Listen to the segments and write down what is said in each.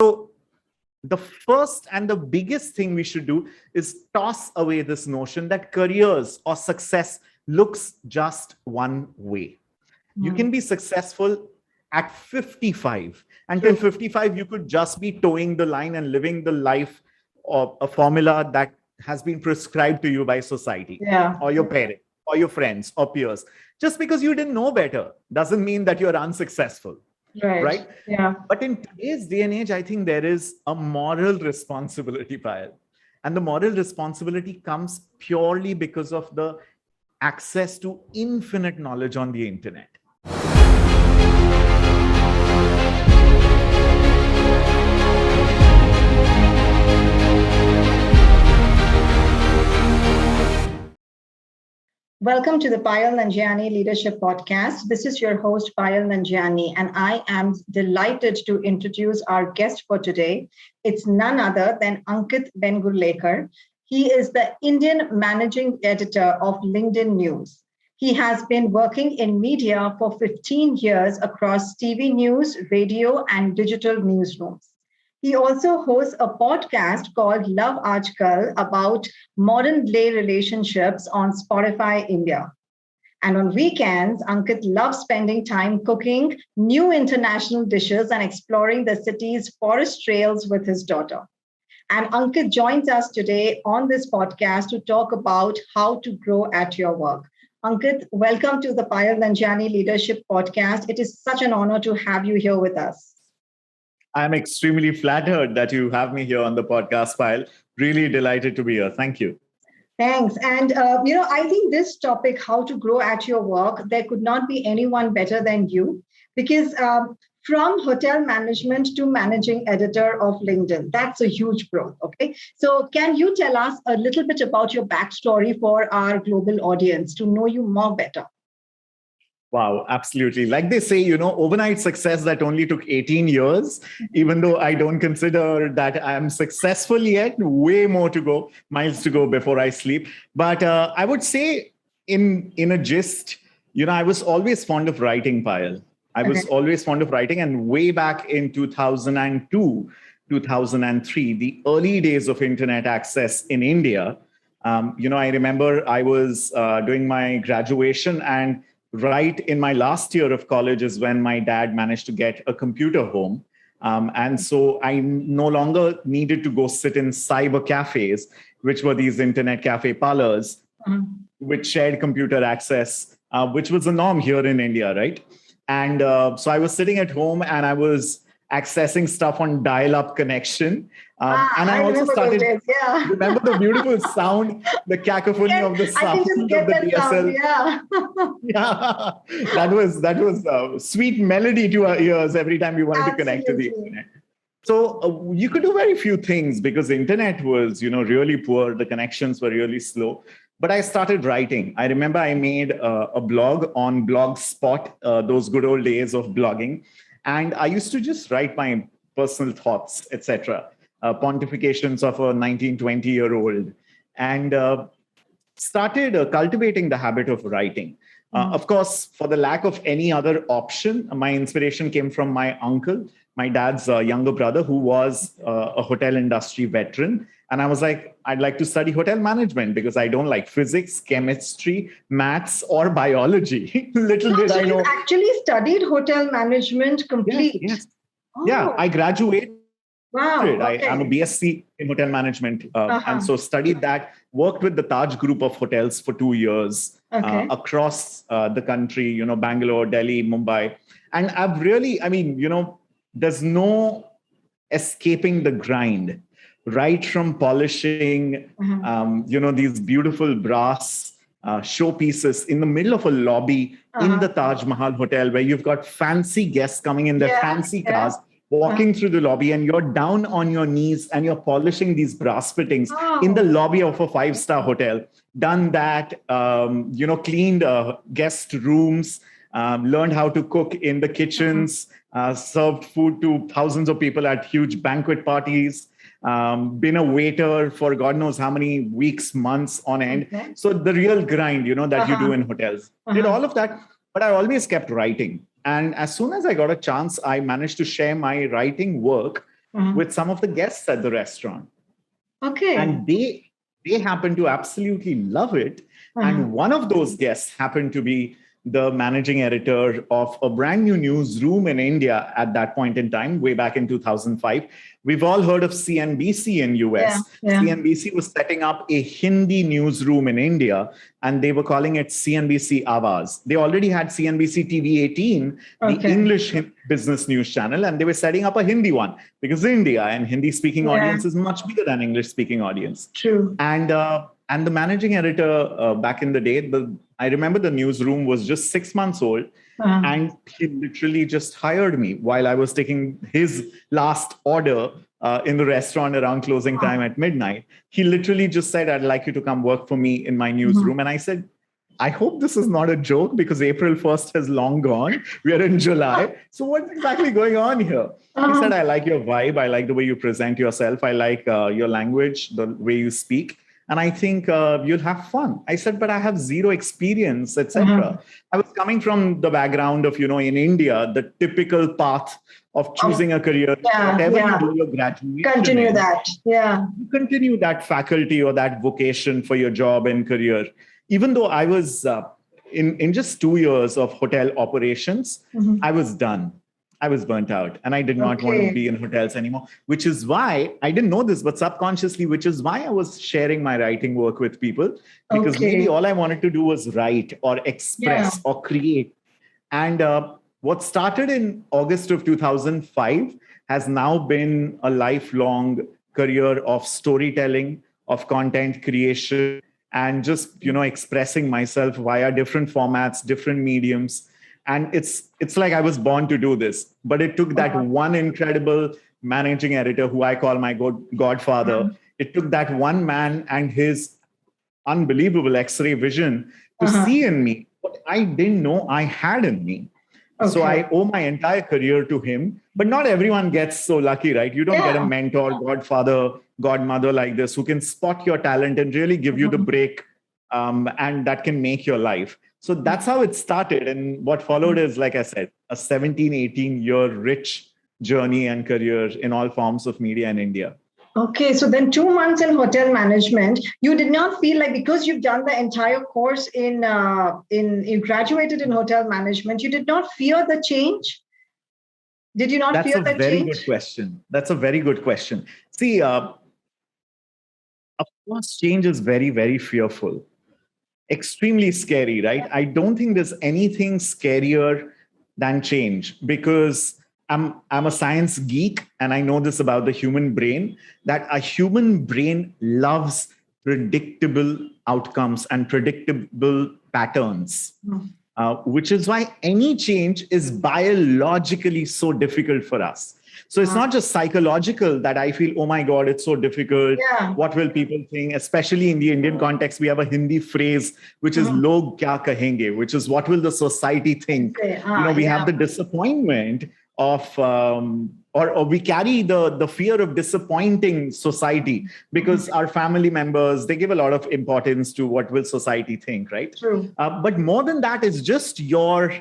So the first and the biggest thing we should do is toss away this notion that careers or success looks just one way. You can be successful at 55. Until 55, you could just be towing the line and living the life of a formula that has been prescribed to you by society or your parents or your friends or peers. Just because you didn't know better doesn't mean that you're unsuccessful. Right? Yeah. But in today's day and age, I think there is a moral responsibility, Payal. And the moral responsibility comes purely because of the access to infinite knowledge on the internet. Welcome to the PAYAL Nanjiani Leadership Podcast. This is your host, PAYAL Nanjiani, and I am delighted to introduce our guest for today. It's none other than Ankit VENGURLEKAR. He is the Indian Managing Editor of LinkedIn News. He has been working in media for 15 years across TV news, radio, and digital newsrooms. He also hosts a podcast called Love Aajkal about modern day relationships on Spotify India. And on weekends, Ankit loves spending time cooking new international dishes and exploring the city's forest trails with his daughter. And Ankit joins us today on this podcast to talk about how to grow at your work. Ankit, welcome to the PAYAL Nanjiani Leadership Podcast. It is such an honor to have you here with us. I'm extremely flattered that you have me here on the podcast, Payal. Really delighted to be here. Thank you. Thanks. And, I think this topic, how to grow at your work, there could not be anyone better than you, because from hotel management to managing editor of LinkedIn, that's a huge growth. Okay. So can you tell us a little bit about your backstory for our global audience to know you more better? Wow, absolutely. Like they say, overnight success that only took 18 years, even though I don't consider that I'm successful yet, way more to go, miles to go before I sleep. But I would say in a gist, I was always fond of writing, Payal. I was always fond of writing. And way back in 2002, 2003, the early days of internet access in India, I remember I was doing my graduation, and right in my last year of college is when my dad managed to get a computer home. And so I no longer needed to go sit in cyber cafes, which were these internet cafe parlors with shared computer access, which was the norm here in India, right? And so I was sitting at home and I was accessing stuff on dial-up connection. And I also started, remember the beautiful sound, the cacophony of the sound of the DSL. That was a sweet melody to our ears every time we wanted to connect to the internet. So you could do very few things because the internet was, really poor. The connections were really slow. But I started writing. I remember I made a blog on Blogspot, those good old days of blogging. And I used to just write my personal thoughts, etc., pontifications of a 19, 20-year-old, and started cultivating the habit of writing. Of course, for the lack of any other option, my inspiration came from my uncle, my dad's younger brother, who was a hotel industry veteran. And I was like, I'd like to study hotel management because I don't like physics, chemistry, maths, or biology. Little did I know. You actually studied hotel management complete. Yes. Oh. Yeah, I graduated. Wow. I'm a BSc in hotel management. And so studied that, worked with the Taj group of hotels for 2 years across the country, Bangalore, Delhi, Mumbai. And I've really, there's no escaping the grind. Right from polishing, these beautiful brass showpieces in the middle of a lobby in the Taj Mahal Hotel, where you've got fancy guests coming in their fancy cars, walking through the lobby, and you're down on your knees and you're polishing these brass fittings in the lobby of a 5-star hotel. Done that, cleaned guest rooms, learned how to cook in the kitchens, served food to thousands of people at huge banquet parties. Been a waiter for God knows how many weeks, months on end. So the real grind, that you do in hotels. Did all of that, but I always kept writing. And as soon as I got a chance, I managed to share my writing work with some of the guests at the restaurant. Okay. And they happened to absolutely love it. And one of those guests happened to be the managing editor of a brand new newsroom in India at that point in time, way back in 2005. We've all heard of CNBC in US. CNBC was setting up a Hindi newsroom in India, and they were calling it CNBC Awaz. They already had CNBC TV 18, the English business news channel, and they were setting up a Hindi one because India and Hindi-speaking audience is much bigger than English-speaking audience. True. And the managing editor back in the day, I remember the newsroom was just 6 months old, and he literally just hired me while I was taking his last order in the restaurant around closing time at midnight. He literally just said, "I'd like you to come work for me in my newsroom." And I said, "I hope this is not a joke because April 1st has long gone. We are in July. So what's exactly going on here?" He said, "I like your vibe. I like the way you present yourself. I like your language, the way you speak. And I think you'll have fun." I said, "But I have zero experience, etc." I was coming from the background of, in India, the typical path of choosing a career, whatever you do your graduation. Continue that. Yeah. Continue that faculty or that vocation for your job and career. Even though I was in just 2 years of hotel operations, I was done. I was burnt out and I did not want to be in hotels anymore, which is why I didn't know this, but subconsciously, which is why I was sharing my writing work with people, because maybe all I wanted to do was write or express or create. And what started in August of 2005 has now been a lifelong career of storytelling, of content creation, and just, expressing myself via different formats, different mediums. And it's like I was born to do this, but it took that one incredible managing editor who I call my godfather. It took that one man and his unbelievable X-ray vision to see in me what I didn't know I had in me. So I owe my entire career to him, but not everyone gets so lucky, right? You don't get a mentor, godfather, godmother like this who can spot your talent and really give you the break, and that can make your life. So that's how it started. And what followed is, like I said, a 17, 18-year rich journey and career in all forms of media in India. Okay, so then 2 months in hotel management, you did not feel like, because you've done the entire course you graduated in hotel management, you did not fear the change? Did you not fear the change? That's a very good question. That's a very good question. See, of course, change is very, very fearful. Extremely scary, right? I don't think there's anything scarier than change, because I'm a science geek and I know this about the human brain, that a human brain loves predictable outcomes and predictable patterns, which is why any change is biologically so difficult for us. So it's not just psychological that I feel, oh my God, it's so difficult. What will people think? Especially in the Indian context, we have a Hindi phrase, which is log kya kahenge, which is what will the society think? We have the disappointment of, or we carry the fear of disappointing society because our family members, they give a lot of importance to what will society think, right? True. But more than that, it's just your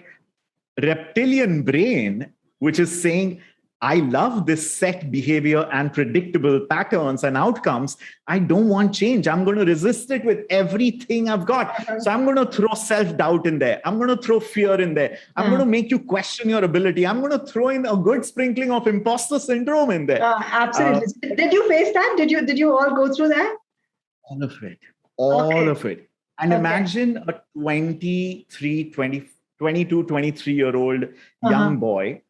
reptilian brain, which is saying, I love this set behavior and predictable patterns and outcomes. I don't want change. I'm going to resist it with everything I've got. So I'm going to throw self-doubt in there. I'm going to throw fear in there. I'm going to make you question your ability. I'm going to throw in a good sprinkling of imposter syndrome in there. Absolutely. Did you face that? Did you all go through that? All of it. All of it. And imagine a 22, 23-year-old young boy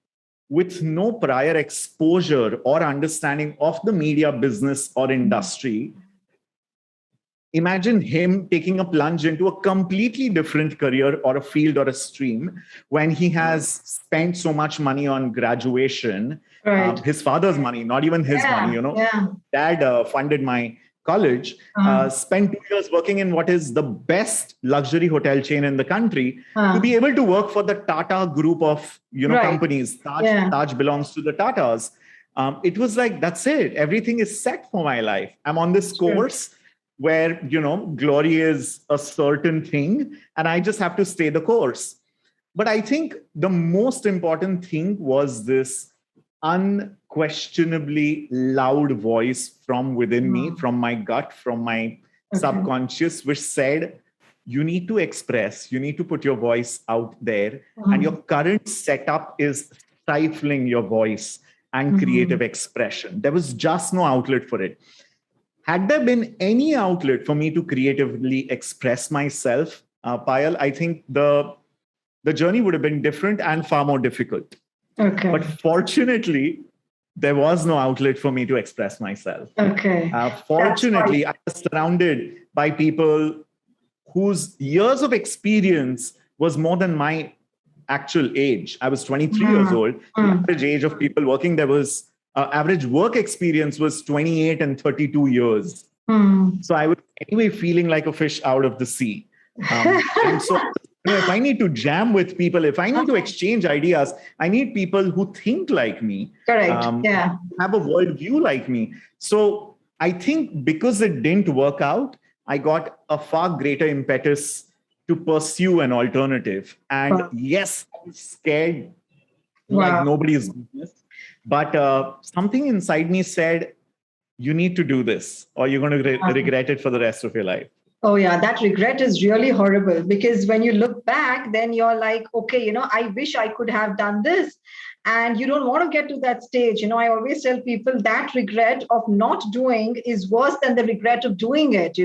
with no prior exposure or understanding of the media business or industry. Imagine him taking a plunge into a completely different career or a field or a stream when he has spent so much money on graduation, his father's money, not even his money, Dad funded my college, spent 2 years working in what is the best luxury hotel chain in the country, to be able to work for the Tata group of companies. Taj belongs to the Tatas. It was like, that's it. Everything is set for my life. I'm on this course where, glory is a certain thing and I just have to stay the course. But I think the most important thing was this unquestionably loud voice from within me, from my gut, from my subconscious, which said, you need to express, you need to put your voice out there. And your current setup is stifling your voice and creative expression. There was just no outlet for it. Had there been any outlet for me to creatively express myself, Payal, I think the journey would have been different and far more difficult. Okay. But fortunately, there was no outlet for me to express myself. Okay. Fortunately, I was surrounded by people whose years of experience was more than my actual age. I was 23 years old. The average age of people working there was, average work experience was 28 and 32 years. So I was anyway feeling like a fish out of the sea. And so if I need to jam with people, if I need to exchange ideas, I need people who think like me. Correct. Have a worldview like me. So I think because it didn't work out, I got a far greater impetus to pursue an alternative. And yes, I'm scared like nobody's business. But something inside me said, you need to do this or you're going to regret it for the rest of your life. Oh, yeah, that regret is really horrible because when you look back, then you're like, okay, I wish I could have done this. And you don't want to get to that stage. I always tell people that regret of not doing is worse than the regret of doing it,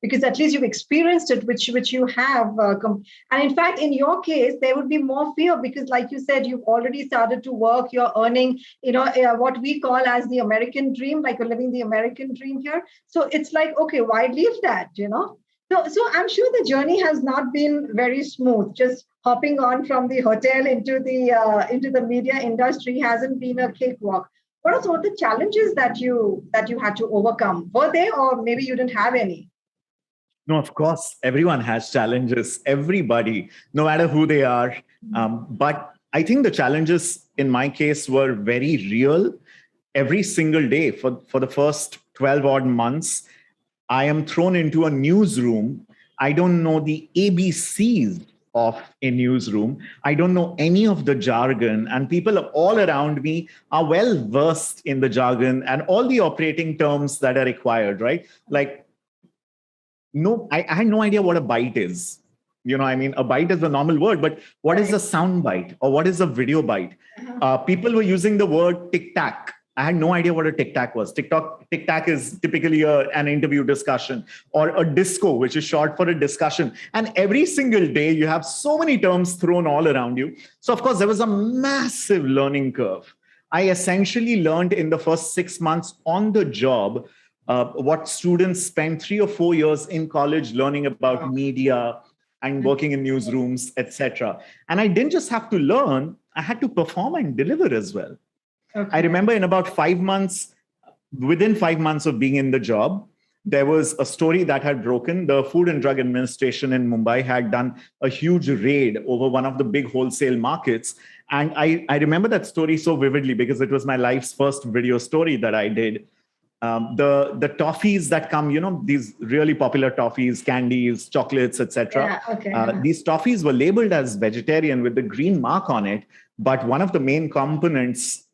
because at least you've experienced it, which you have. And in fact, in your case, there would be more fear because like you said, you've already started to work, you're earning, what we call as the American dream, like you're living the American dream here. So it's like, okay, why leave that, So I'm sure the journey has not been very smooth. Just hopping on from the hotel into the media industry hasn't been a cakewalk. What are some of the challenges that you had to overcome? Were they, or maybe you didn't have any? No, of course, everyone has challenges. Everybody, no matter who they are. But I think the challenges in my case were very real. Every single day for the first 12 odd months, I am thrown into a newsroom. I don't know the ABCs of a newsroom. I don't know any of the jargon, and people all around me are well versed in the jargon and all the operating terms that are required, right? Like, no, I had no idea what a byte is. A byte is a normal word, but what is a sound byte or what is a video byte? People were using the word tic-tac. I had no idea what a tic-tac was. Tic-tac is typically an interview discussion, or a disco, which is short for a discussion. And every single day, you have so many terms thrown all around you. So, of course, there was a massive learning curve. I essentially learned in the first 6 months on the job what students spend 3 or 4 years in college learning about media and working in newsrooms, etc. And I didn't just have to learn, I had to perform and deliver as well. Okay. I remember in about 5 months, within 5 months of being in the job, there was a story that had broken. The Food and Drug Administration in Mumbai had done a huge raid over one of the big wholesale markets. And I remember that story so vividly because it was my life's first video story that I did. The toffees that come, these really popular toffees, candies, chocolates, etc. Yeah, okay. These toffees were labeled as vegetarian with the green mark on it. But one of the main components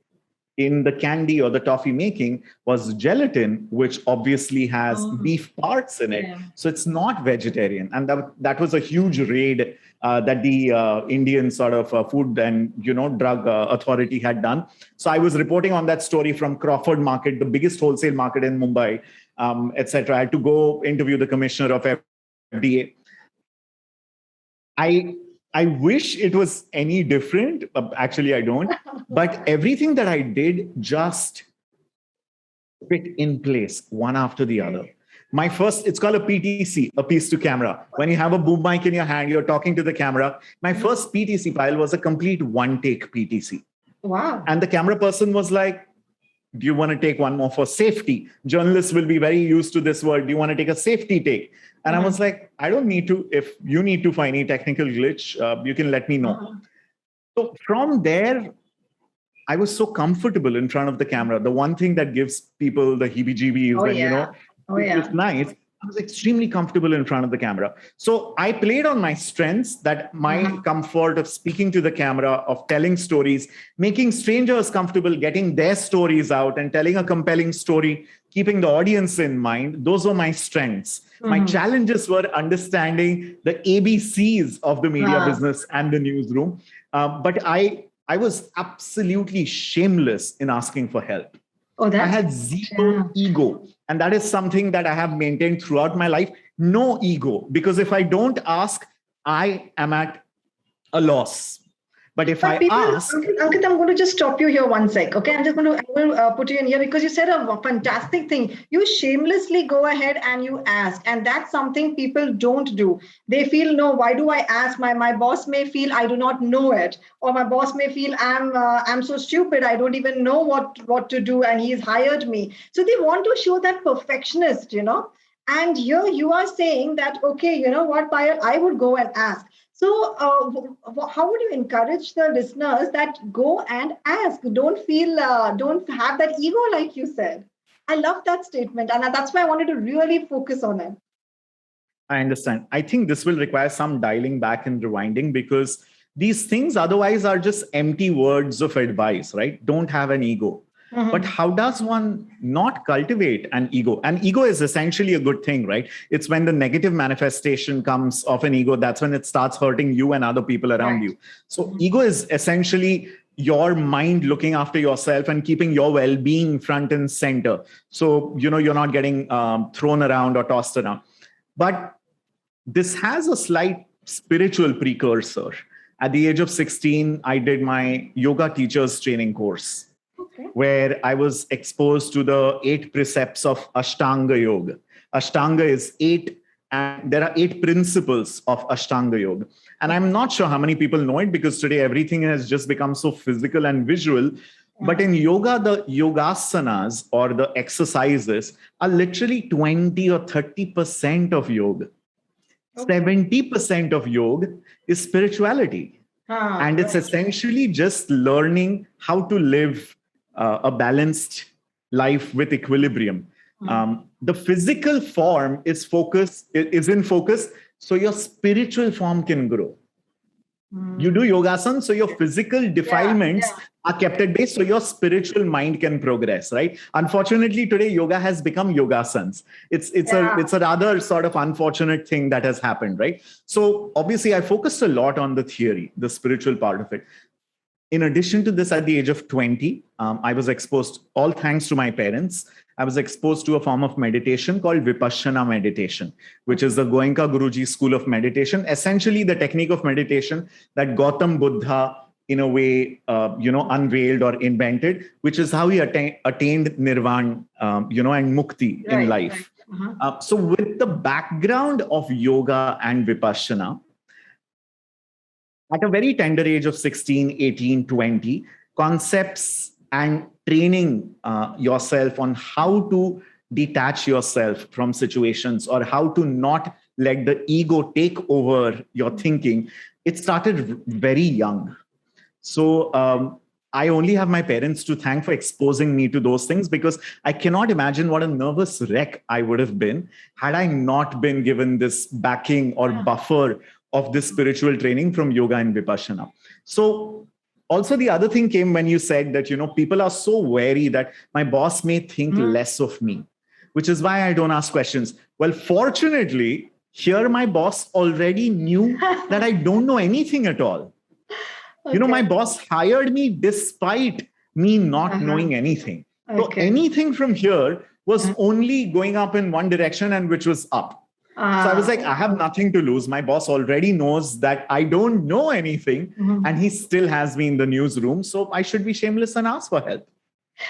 in the candy or the toffee making was gelatin, which obviously has beef parts in it. Yeah. So it's not vegetarian. And that was a huge raid that the Indian sort of food and, drug authority had done. So I was reporting on that story from Crawford Market, the biggest wholesale market in Mumbai, etc. I had to go interview the commissioner of FDA. I wish it was any different. Actually, I don't. But everything that I did just fit in place one after the other. My first, it's called a PTC, a piece to camera. When you have a boom mic in your hand, you're talking to the camera. My first PTC file was a complete one-take PTC. Wow. And the camera person was like, do you want to take one more for safety? Journalists will be very used to this word. Do you want to take a safety take? And I was like, I don't need to. If you need to find any technical glitch, you can let me know. So from there, I was so comfortable in front of the camera. The one thing that gives people the heebie-jeebies, it's nice. I was extremely comfortable in front of the camera. So I played on my strengths, that my comfort of speaking to the camera, of telling stories, making strangers comfortable, getting their stories out and telling a compelling story, keeping the audience in mind. Those were my strengths. My challenges were understanding the ABCs of the media business and the newsroom. But I was absolutely shameless in asking for help. Oh, I that's had zero ego. And that is something that I have maintained throughout my life. No ego. Because if I don't ask, I am at a loss. But if But I people, ask, Ankit, I'm going to just stop you here one sec. Okay, I will put you in here because you said a fantastic thing. You shamelessly go ahead and you ask, and that's something people don't do. They feel, no, why do I ask? My boss may feel I do not know it, or my boss may feel I'm so stupid. I don't even know what to do, and he's hired me. So they want to show that perfectionist, And here you are saying that, okay, you know what, Payal, I would go and ask. So, how would you encourage the listeners that go and ask? Don't feel, don't have that ego, like you said. I love that statement, and that's why I wanted to really focus on it. I understand. I think this will require some dialing back and rewinding, because these things otherwise are just empty words of advice, right? Don't have an ego. But how does one not cultivate an ego? An ego is essentially a good thing, right? It's when the negative manifestation comes of an ego, that's when it starts hurting you and other people around you. So ego is essentially your mind looking after yourself and keeping your well-being front and center. So, you're not getting thrown around or tossed around. But this has a slight spiritual precursor. At the age of 16, I did my yoga teacher's training course, where I was exposed to the 8 precepts of Ashtanga Yoga. Ashtanga is 8, and there are 8 principles of Ashtanga Yoga. And I'm not sure how many people know it, because today everything has just become so physical and visual. But in yoga, the yogasanas, or the exercises, are literally 20 or 30% of yoga. 70% of yoga is spirituality. And it's essentially just learning how to live a balanced life with equilibrium. The physical form is in focus, so your spiritual form can grow. You do yogasana, so your physical defilements are kept at bay, so your spiritual mind can progress, right? Unfortunately, today yoga has become yogasanas. It's a rather sort of unfortunate thing that has happened, right? So obviously, I focused a lot on the theory, the spiritual part of it. In addition to this, at the age of 20, I was exposed, all thanks to my parents, I was exposed to a form of meditation called Vipassana meditation, which is the Goenka Guruji school of meditation, essentially the technique of meditation that Gautam Buddha, in a way, unveiled or invented, which is how he attained nirvana, and mukti in life. So with the background of yoga and Vipassana, at a very tender age of 16, 18, 20, concepts and training yourself on how to detach yourself from situations, or how to not let the ego take over your thinking, it started very young. So I only have my parents to thank for exposing me to those things, because I cannot imagine what a nervous wreck I would have been had I not been given this backing or buffer of this spiritual training from yoga and Vipassana. So also the other thing came when you said that, people are so wary that my boss may think less of me, which is why I don't ask questions. Well, fortunately, here my boss already knew that I don't know anything at all. My boss hired me despite me not knowing anything. So anything from here was only going up in one direction, and which was up. So I was like, I have nothing to lose. My boss already knows that I don't know anything, and he still has me in the newsroom. So I should be shameless and ask for help.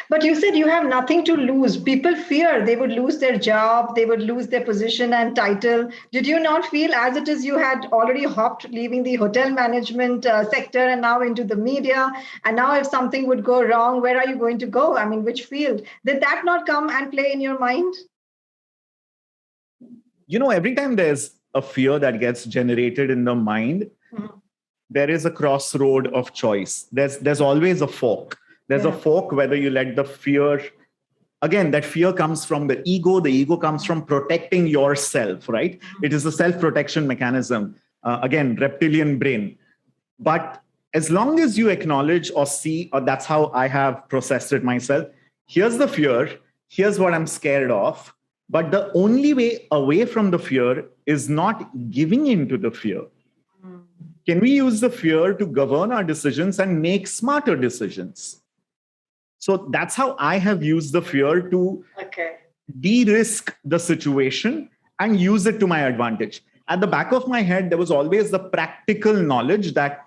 But you said you have nothing to lose. People fear they would lose their job, they would lose their position and title. Did you not feel, as it is, you had already hopped, leaving the hotel management sector and now into the media? And now, if something would go wrong, where are you going to go? I mean, which field? Did that not come and play in your mind? Every time there's a fear that gets generated in the mind, there is a crossroad of choice. There's always a fork. There's a fork, whether you let the fear again, that fear comes from the ego. The ego comes from protecting yourself, right? It is a self-protection mechanism. Again, reptilian brain. But as long as you acknowledge or see, or that's how I have processed it myself, here's the fear, here's what I'm scared of. But the only way away from the fear is not giving in to the fear. Can we use the fear to govern our decisions and make smarter decisions? So that's how I have used the fear to de-risk the situation and use it to my advantage. At the back of my head, there was always the practical knowledge that,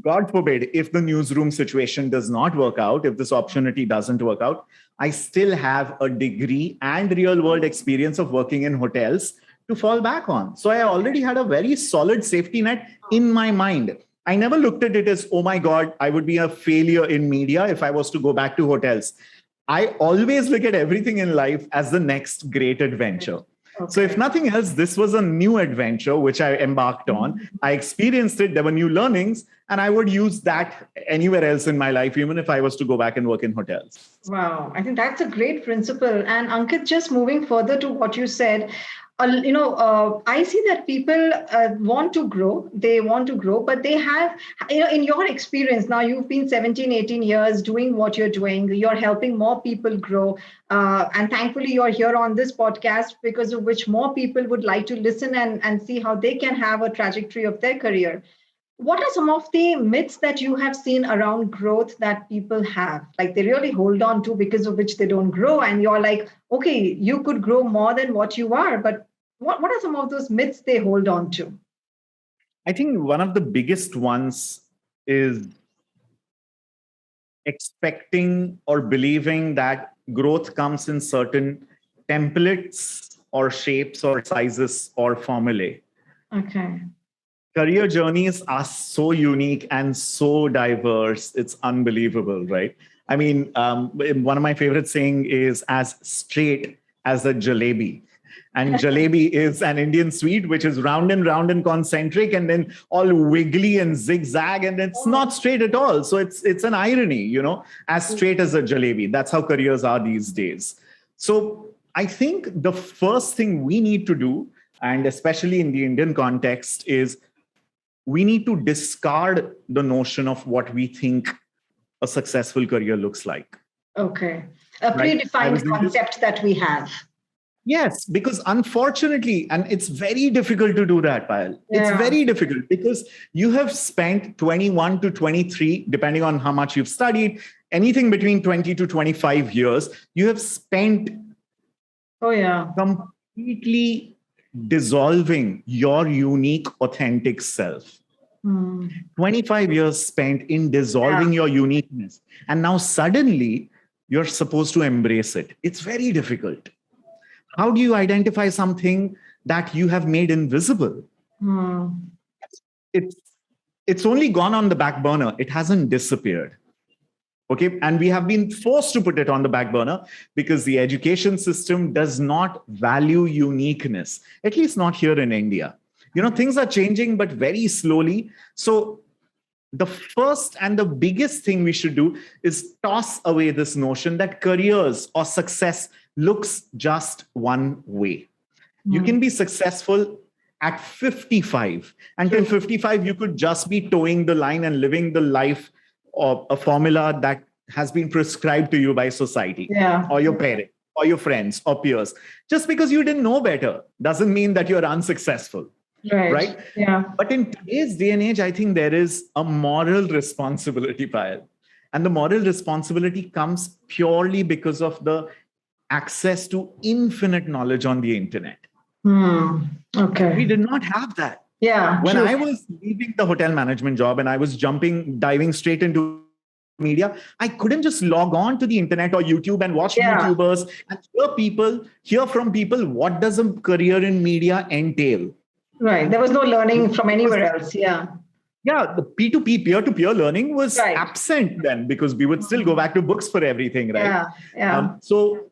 God forbid, if the newsroom situation does not work out, if this opportunity doesn't work out, I still have a degree and real world experience of working in hotels to fall back on. So I already had a very solid safety net in my mind. I never looked at it as, oh my God, I would be a failure in media if I was to go back to hotels. I always look at everything in life as the next great adventure. So if nothing else, this was a new adventure which I embarked on. I experienced it. There were new learnings, and I would use that anywhere else in my life, even if I was to go back and work in hotels. Wow, I think that's a great principle. And Ankit, just moving further to what you said, I see that people want to grow. They want to grow, but they have, in your experience, now you've been 17, 18 years doing what you're doing. You're helping more people grow. And thankfully, you're here on this podcast because of which more people would like to listen and see how they can have a trajectory of their career. What are some of the myths that you have seen around growth that people have? Like they really hold on to because of which they don't grow. And you're like, okay, you could grow more than what you are. But what are some of those myths they hold on to? I think one of the biggest ones is expecting or believing that growth comes in certain templates or shapes or sizes or formulae. Okay. Career journeys are so unique and so diverse. It's unbelievable, right? I mean, one of my favorite saying is as straight as a jalebi. And jalebi is an Indian sweet, which is round and concentric and then all wiggly and zigzag. And it's not straight at all. So it's an irony, as straight as a jalebi. That's how careers are these days. So I think the first thing we need to do, and especially in the Indian context, is we need to discard the notion of what we think a successful career looks like. Okay. A predefined concept that we have. Yes, because unfortunately, and it's very difficult to do that, Payal. Yeah. It's very difficult because you have spent 21 to 23, depending on how much you've studied, anything between 20 to 25 years, you have spent completely dissolving your unique, authentic self. 25 years spent in dissolving your uniqueness. And now suddenly you're supposed to embrace it. It's very difficult. How do you identify something that you have made invisible? It's only gone on the back burner. It hasn't disappeared. Okay. And we have been forced to put it on the back burner because the education system does not value uniqueness, at least not here in India. Things are changing, but very slowly. So the first and the biggest thing we should do is toss away this notion that careers or success looks just one way. You can be successful at 55. Until 55, you could just be towing the line and living the life of a formula that has been prescribed to you by society or your parents or your friends or peers. Just because you didn't know better doesn't mean that you're unsuccessful. Right? Yeah. But in today's day and age, I think there is a moral responsibility, Payal. And the moral responsibility comes purely because of the access to infinite knowledge on the internet. Okay. We did not have that. Yeah. When I was leaving the hotel management job and I was diving straight into media, I couldn't just log on to the internet or YouTube and watch YouTubers and hear from people, what does a career in media entail? Right. There was no learning from anywhere else. Yeah. Yeah. The P2P, peer-to-peer learning was absent then because we would still go back to books for everything, right? Yeah. So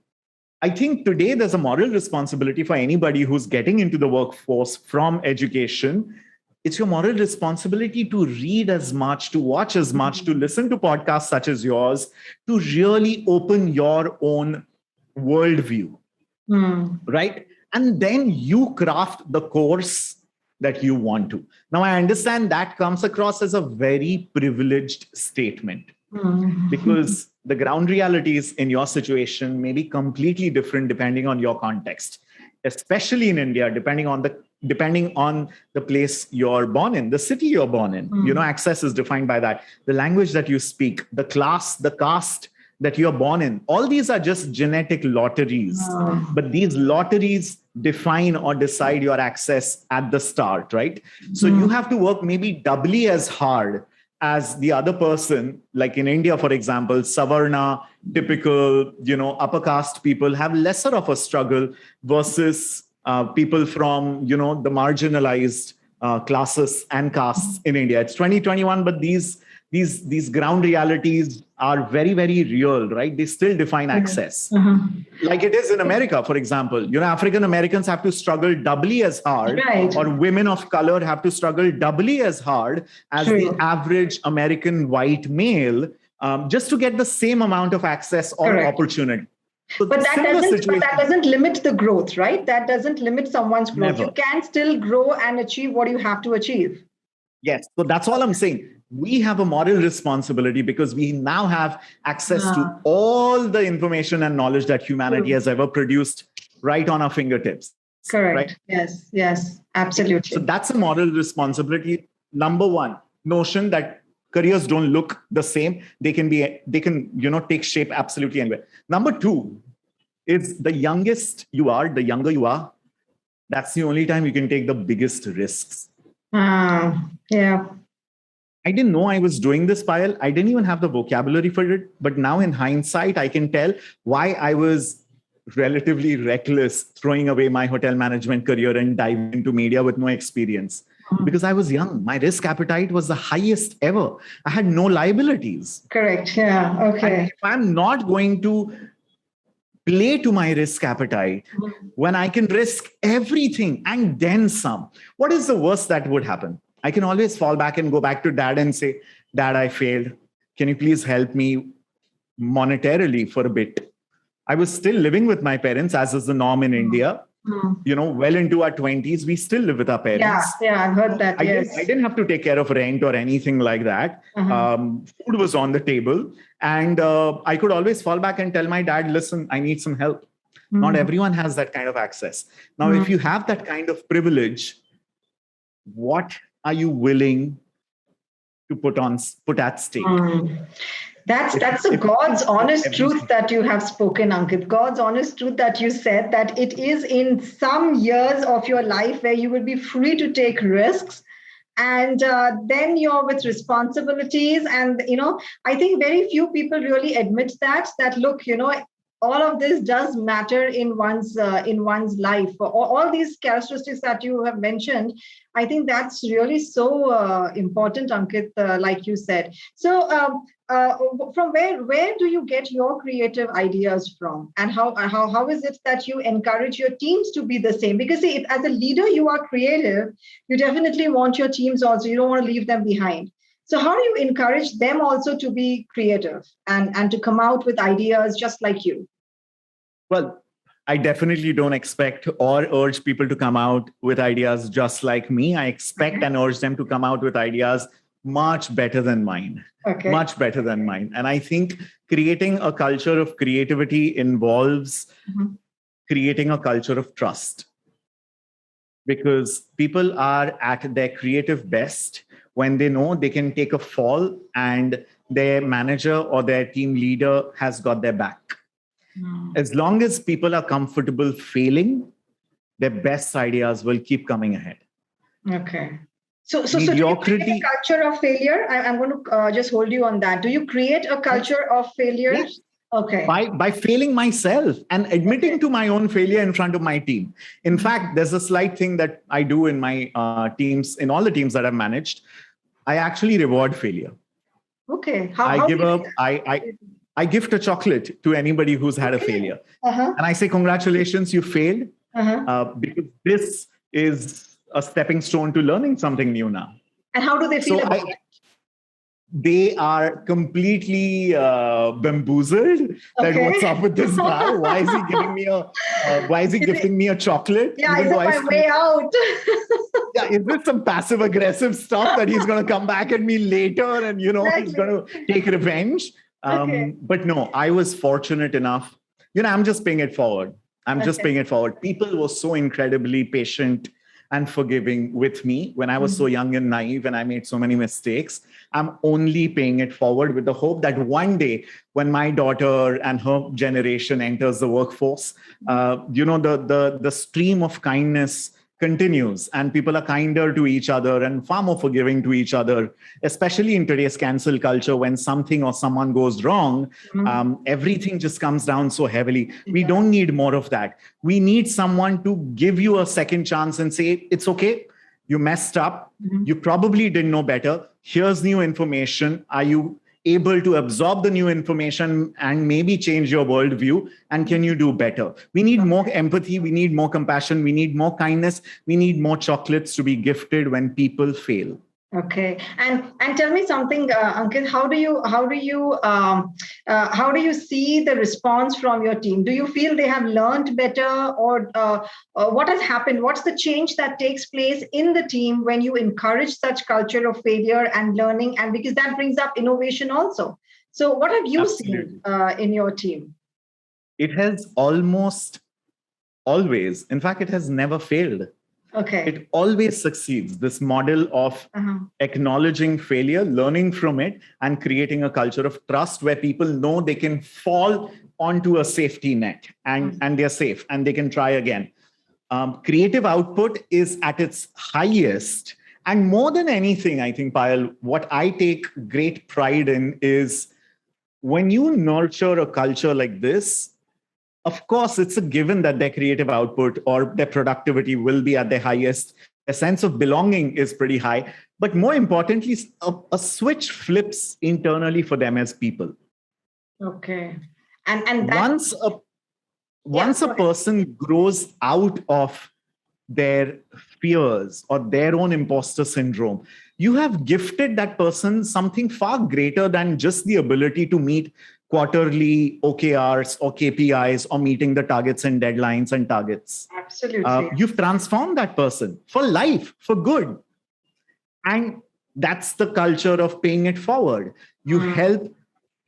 I think today there's a moral responsibility for anybody who's getting into the workforce from education it's your moral responsibility to read as much, to watch as much, to listen to podcasts such as yours, to really open your own worldview, right? And then you craft the course that you want to. Now, I understand that comes across as a very privileged statement because the ground realities in your situation may be completely different depending on your context, especially in India, depending on the place you're born in, the city you're born in. Access is defined by that. The language that you speak, the class, the caste that you're born in. All these are just genetic lotteries. But these lotteries define or decide your access at the start, right? So you have to work maybe doubly as hard as the other person. Like in India, for example, Savarna, typical, upper caste people have lesser of a struggle versus people from, the marginalized classes and castes in India. It's 2021, but these ground realities are very, very real, right? They still define access. Like it is in America, for example. African Americans have to struggle doubly as hard, or women of color have to struggle doubly as hard as the average American white male, just to get the same amount of access or opportunity. So but that doesn't limit the growth, right? That doesn't limit someone's growth. Never. You can still grow and achieve what you have to achieve. Yes. So that's all I'm saying. We have a moral responsibility because we now have access to all the information and knowledge that humanity has ever produced right on our fingertips. Correct. Right? Yes, absolutely. So that's a moral responsibility. Number one, notion that careers don't look the same. They can take shape absolutely anywhere. Number two is the youngest you are, the younger you are, that's the only time you can take the biggest risks. Yeah. I didn't know I was doing this, Payal. I didn't even have the vocabulary for it. But now in hindsight, I can tell why I was relatively reckless throwing away my hotel management career and diving into media with no experience. Because I was young. My risk appetite was the highest ever. I had no liabilities. Correct. Yeah. Okay. And if I'm not going to play to my risk appetite when I can risk everything and then some, what is the worst that would happen? I can always fall back and go back to dad and say, Dad, I failed. Can you please help me monetarily for a bit? I was still living with my parents, as is the norm in India. Well into our 20s, we still live with our parents. Yeah, I've heard that. I didn't have to take care of rent or anything like that. Food was on the table. And I could always fall back and tell my dad, listen, I need some help. Not everyone has that kind of access. Now, if you have that kind of privilege, what are you willing to put at stake? That's a God's honest truth that you have spoken, Ankit. God's honest truth that you said, that it is in some years of your life where you will be free to take risks. And then you're with responsibilities. And, I think very few people really admit that look, all of this does matter in one's life. All these characteristics that you have mentioned, I think that's really so important, Ankit, like you said. So from where do you get your creative ideas from, and how is it that you encourage your teams to be the same? Because see, if, as a leader, you are creative, you definitely want your teams also. You don't want to leave them behind. So how do you encourage them also to be creative and to come out with ideas just like you? Well, I definitely don't expect or urge people to come out with ideas just like me. I expect and urge them to come out with ideas much better than mine. Much better than mine. And I think creating a culture of creativity involves creating a culture of trust. Because people are at their creative best when they know they can take a fall and their manager or their team leader has got their back. As long as people are comfortable failing, their best ideas will keep coming ahead. Okay. So do you create a culture of failure? I'm going to just hold you on that. Do you create a culture of failure? Yes. Okay. By failing myself and admitting to my own failure in front of my team. In fact, there's a slight thing that I do in my teams, in all the teams that I've managed. I actually reward failure. Okay. I gift a chocolate to anybody who's had a failure. And I say, congratulations, you failed. Because this is a stepping stone to learning something new now. And how do they feel So about it? They are completely bamboozled that Okay. what's up with this guy? Why is he giving me why is he gifting me a chocolate? Yeah, Even is though it my way out? yeah, is this some passive aggressive stuff that he's going to come back at me later and, he's going to take revenge? Okay. But no, I was fortunate enough. I'm just paying it forward. I'm just paying it forward. People were so incredibly patient and forgiving with me when I was so young and naive and I made so many mistakes. I'm only paying it forward with the hope that one day when my daughter and her generation enters the workforce, the stream of kindness continues and people are kinder to each other and far more forgiving to each other, especially in today's cancel culture when something or someone goes wrong. Everything just comes down so heavily. We don't need more of that. We need someone to give you a second chance and say, it's okay, you messed up, you probably didn't know better, here's new information. Are you able to absorb the new information and maybe change your worldview? And can you do better? We need more empathy. We need more compassion. We need more kindness. We need more chocolates to be gifted when people fail. Okay, and tell me something, Ankit. How do you see the response from your team? Do you feel they have learned better, or what has happened? What's the change that takes place in the team when you encourage such culture of failure and learning? And because that brings up innovation also. So, what have you seen in your team? It has almost always, in fact, it has never failed. Okay. It always succeeds. This model of acknowledging failure, learning from it, and creating a culture of trust where people know they can fall onto a safety net and they're safe and they can try again. Creative output is at its highest. And more than anything, I think, Payal, what I take great pride in is when you nurture a culture like this, of course, it's a given that their creative output or their productivity will be at their highest. A sense of belonging is pretty high. But more importantly, a switch flips internally for them as people. Okay. And that, once a person grows out of their fears or their own imposter syndrome, you have gifted that person something far greater than just the ability to meet quarterly OKRs or KPIs or meeting the targets and deadlines and targets. Absolutely. You've transformed that person for life, for good. And that's the culture of paying it forward. You help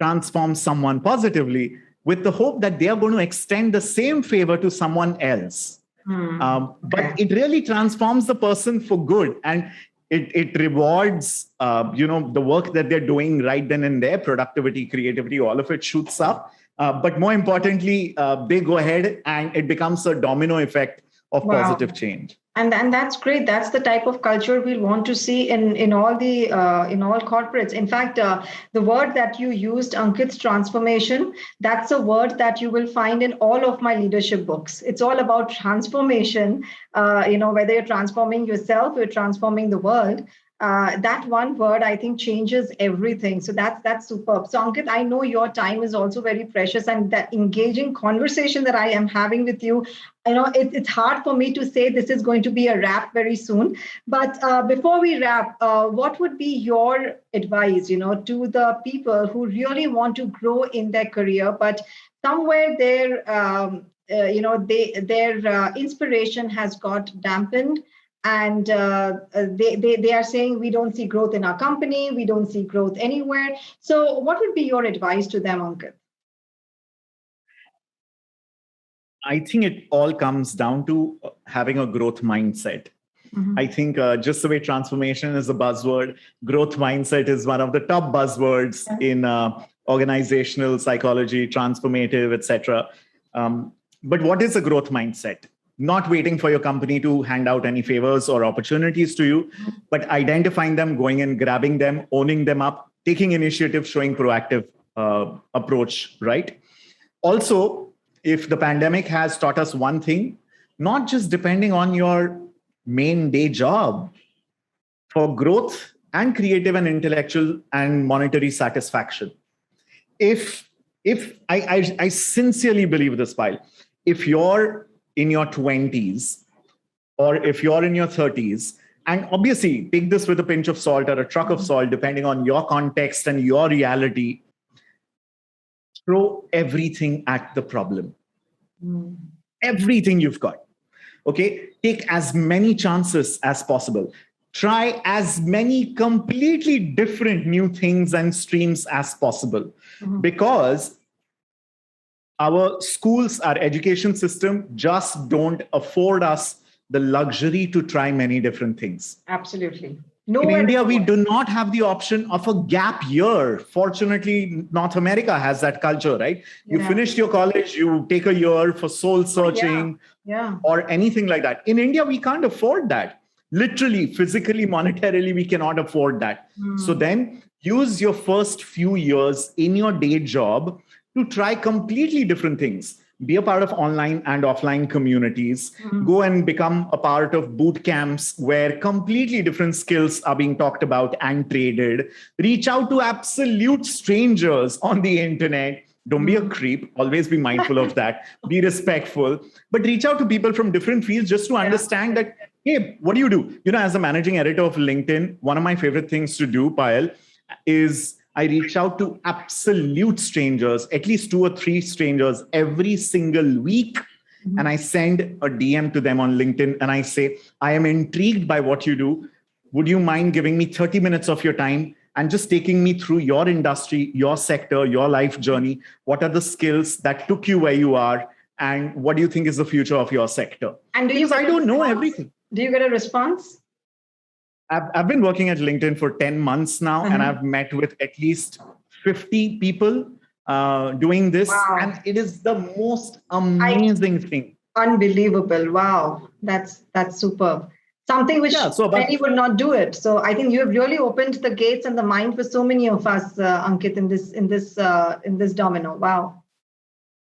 transform someone positively with the hope that they are going to extend the same favor to someone else. But it really transforms the person for good. And it rewards, the work that they're doing right then and there, productivity, creativity, all of it shoots up. But more importantly, they go ahead and it becomes a domino effect of positive change. And that's great. That's the type of culture we want to see in all corporates. In fact, the word that you used, Ankit's transformation, that's a word that you will find in all of my leadership books. It's all about transformation. Whether you're transforming yourself or you're transforming the world. That one word, I think, changes everything. So that's superb. So Ankit, I know your time is also very precious, and that engaging conversation that I am having with you, it's hard for me to say this is going to be a wrap very soon. But before we wrap, what would be your advice, to the people who really want to grow in their career, but somewhere their inspiration has got dampened? And they are saying, we don't see growth in our company, we don't see growth anywhere. So what would be your advice to them, Ankit? I think it all comes down to having a growth mindset. I think just the way transformation is a buzzword, growth mindset is one of the top buzzwords in organizational psychology, transformative, etc. But what is a growth mindset? Not waiting for your company to hand out any favors or opportunities to you, but identifying them, going and grabbing them, owning them up, taking initiative, showing proactive approach, right? Also, if the pandemic has taught us one thing, not just depending on your main day job for growth and creative and intellectual and monetary satisfaction. If I sincerely believe this, Pyle, if you're in your 20s or if you're in your 30s, and obviously take this with a pinch of salt or a truck of salt, depending on your context and your reality, throw everything at the problem. Everything you've got. Okay. Take as many chances as possible. Try as many completely different new things and streams as possible. Because our schools, our education system just don't afford us the luxury to try many different things. Absolutely. In India, we do not have the option of a gap year. Fortunately, North America has that culture, right? You finished your college, you take a year for soul searching or anything like that. In India, we can't afford that. Literally, physically, monetarily, we cannot afford that. So then use your first few years in your day job to try completely different things. Be a part of online and offline communities. Go and become a part of boot camps where completely different skills are being talked about and traded. Reach out to absolute strangers on the internet. Don't be a creep. Always be mindful of that. Be respectful. But reach out to people from different fields just to understand that, hey, what do you do? You know, as a managing editor of LinkedIn, one of my favorite things to do, Payal, is I reach out to absolute strangers, at least 2 or 3 strangers every single week. And I send a DM to them on LinkedIn and I say, I am intrigued by what you do. Would you mind giving me 30 minutes of your time and just taking me through your industry, your sector, your life journey? What are the skills that took you where you are? And what do you think is the future of your sector? And because I don't know everything. Do you get a response? I've been working at LinkedIn for 10 months now, and I've met with at least 50 people doing this. Wow. And it is the most amazing thing. Unbelievable. Wow. That's superb. Something which many would not do it. So I think you have really opened the gates and the mind for so many of us, Ankit, in this domino. Wow.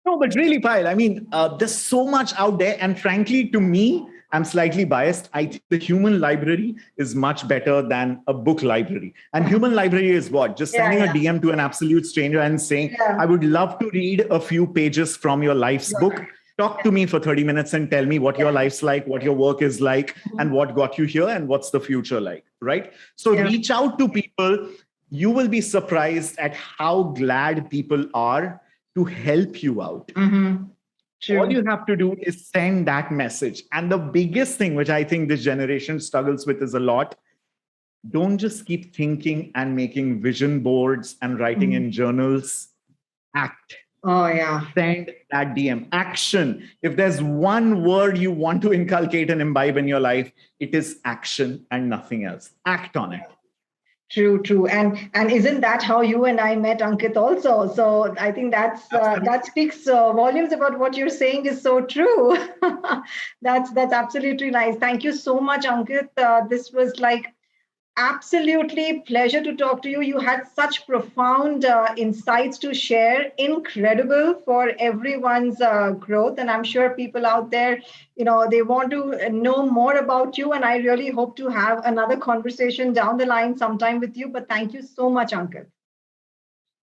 No, but really, Payal, I mean, there's so much out there. And frankly, to me, I'm slightly biased. I think the human library is much better than a book library. And human library is what? Just sending a DM to an absolute stranger and saying, I would love to read a few pages from your life's book. Talk to me for 30 minutes and tell me what your life's like, what your work is like, and what got you here, and what's the future like, right? So reach out to people. You will be surprised at how glad people are to help you out. True. All you have to do is send that message. And the biggest thing, which I think this generation struggles with is a lot, don't just keep thinking and making vision boards and writing in journals. Act. Oh, yeah. Send that DM. Action. If there's one word you want to inculcate and imbibe in your life, it is action and nothing else. Act on it. True. And isn't that how you and I met, Ankit, also? So I think that speaks volumes about what you're saying is so true. That's absolutely nice. Thank you so much, Ankit. This was like absolutely pleasure to talk to you. You had such profound insights to share. Incredible for everyone's growth. And I'm sure people out there, they want to know more about you. And I really hope to have another conversation down the line sometime with you. But thank you so much, Ankit.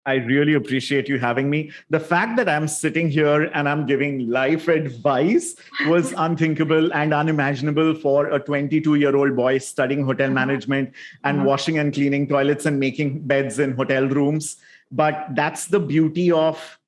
I really appreciate you having me. The fact that I'm sitting here and I'm giving life advice was unthinkable and unimaginable for a 22-year-old boy studying hotel management and washing and cleaning toilets and making beds in hotel rooms. But that's the beauty of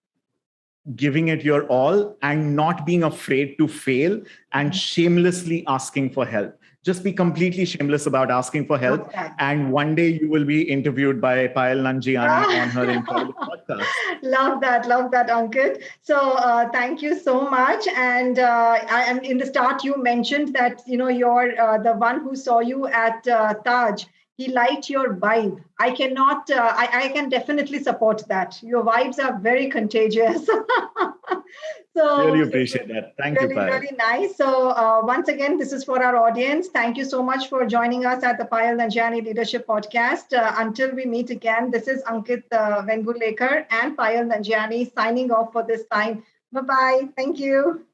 giving it your all and not being afraid to fail and shamelessly asking for help. Just be completely shameless about asking for help. And one day you will be interviewed by Payal Nanjiani on her incredible podcast. Love that, Ankit. So thank you so much. And and in the start, you mentioned that, you're the one who saw you at Taj. He liked your vibe. I can definitely support that. Your vibes are very contagious. So really appreciate that. Thank you, Payal. Really nice. So once again, this is for our audience. Thank you so much for joining us at the PAYAL NANJIANI Leadership Podcast. Until we meet again, this is Ankit Vengurlekar and PAYAL NANJIANI signing off for this time. Bye-bye. Thank you.